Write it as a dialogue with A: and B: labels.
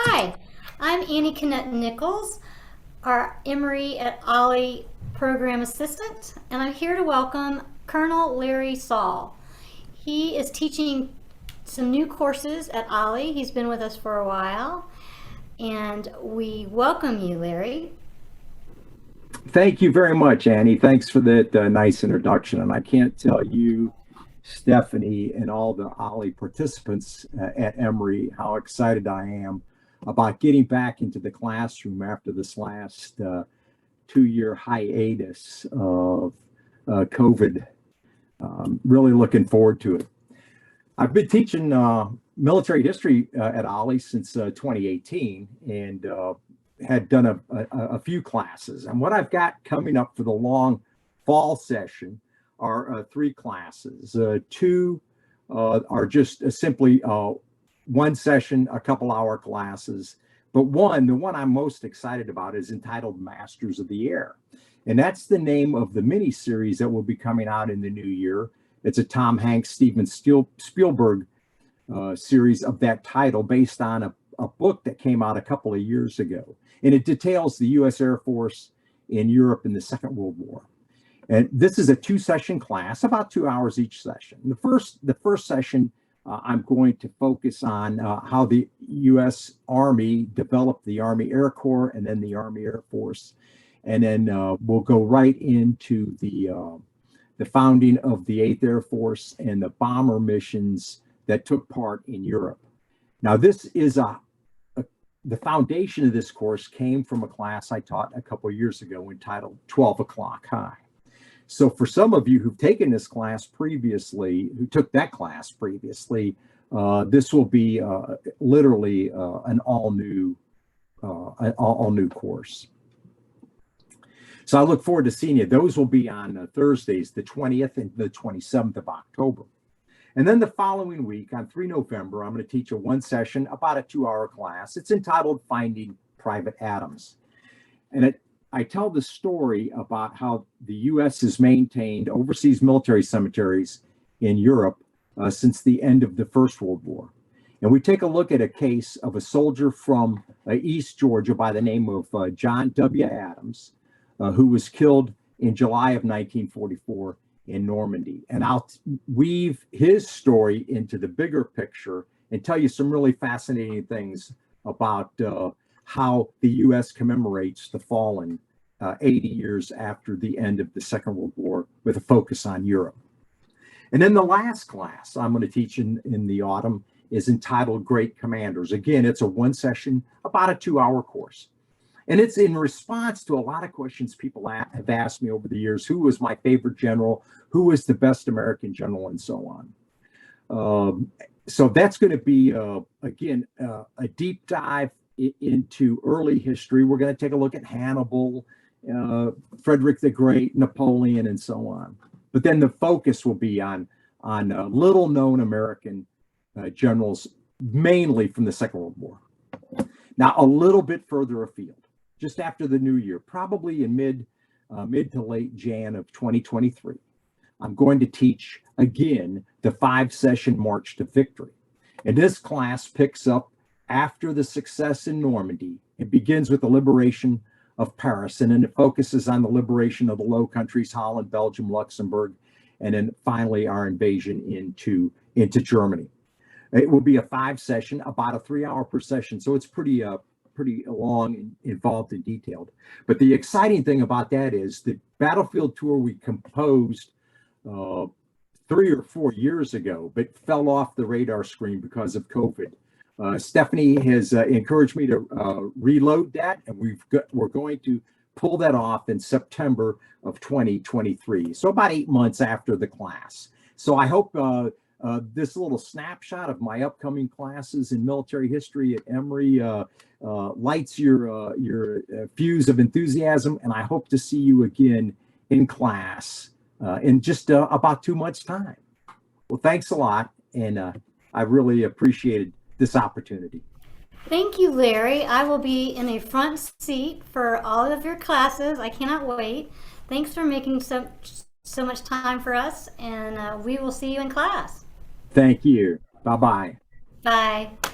A: Hi, I'm Annie Kennett-Nichols, our Emory at OLLI program assistant, and I'm here to welcome Colonel Larry Saul. He is teaching some new courses at OLLI. He's been with us for a while, and we welcome you, Larry.
B: Thank you very much, Annie. Thanks for that nice introduction. And I can't tell you, Stephanie, and all the OLLI participants at Emory how excited I am about getting back into the classroom after this last 2 year hiatus of COVID. Really looking forward to it. I've been teaching military history at OLLI since 2018 and had done a few classes. And what I've got coming up for the long fall session are three classes. Two are just simply one session, a couple hour classes. But the one I'm most excited about is entitled Masters of the Air. And that's the name of the mini series that will be coming out in the new year. It's a Tom Hanks, Steven Spielberg series of that title based on a book that came out a couple of years ago. And it details the U.S. Air Force in Europe in the Second World War. And this is a two-session class, about 2 hours each session. The first session, I'm going to focus on how the U.S. Army developed the Army Air Corps and then the Army Air Force. And then we'll go right into the founding of the 8th Air Force and the bomber missions that took part in Europe. Now, this is the foundation of this course came from a class I taught a couple of years ago entitled 12 O'Clock High. So for some of you who've taken this class previously, who took that class previously, this will be literally an all new course. So I look forward to seeing you. Those will be on Thursdays, the 20th and the 27th of October. And then the following week, on 3 November, I'm going to teach a one session, about a 2 hour class. It's entitled Finding Private Adams. And I tell the story about how the U.S. has maintained overseas military cemeteries in Europe since the end of the First World War. And we take a look at a case of a soldier from East Georgia by the name of John W. Adams, who was killed in July of 1944 in Normandy. And I'll weave his story into the bigger picture and tell you some really fascinating things about how the U.S. commemorates the fallen 80 years after the end of the Second World War with a focus on Europe. And then the last class I'm going to teach in the autumn is entitled Great Commanders. Again, it's a one session, about a 2 hour course. And it's in response to a lot of questions people have asked me over the years. Who was my favorite general? Who was the best American general? And so on. So that's going to be, again, a deep dive into early history. We're going to take a look at Hannibal, Frederick the Great, Napoleon, and so on. But then the focus will be on little known American generals, mainly from the Second World War. Now, a little bit further afield, just after the new year, probably in mid to late Jan of 2023, I'm going to teach again the 5-session March to Victory. And this class picks up after the success in Normandy. It begins with the liberation of Paris, and then it focuses on the liberation of the Low Countries, Holland, Belgium, Luxembourg, and then finally our invasion into Germany. It will be a 5-session, about a 3 hour per session. So it's pretty long and involved and detailed. But the exciting thing about that is the battlefield tour we composed 3 or 4 years ago, but fell off the radar screen because of COVID. Stephanie has encouraged me to reload that, and we're going to pull that off in September of 2023. So about 8 months after the class. So I hope this little snapshot of my upcoming classes in military history at Emory lights your fuse of enthusiasm, and I hope to see you again in class in just about 2 months' time. Well, thanks a lot, and I really appreciated this opportunity.
A: Thank you, Larry. I will be in a front seat for all of your classes. I cannot wait. Thanks for making so much time for us, and we will see you in class.
B: Thank you. Bye-bye.
A: Bye.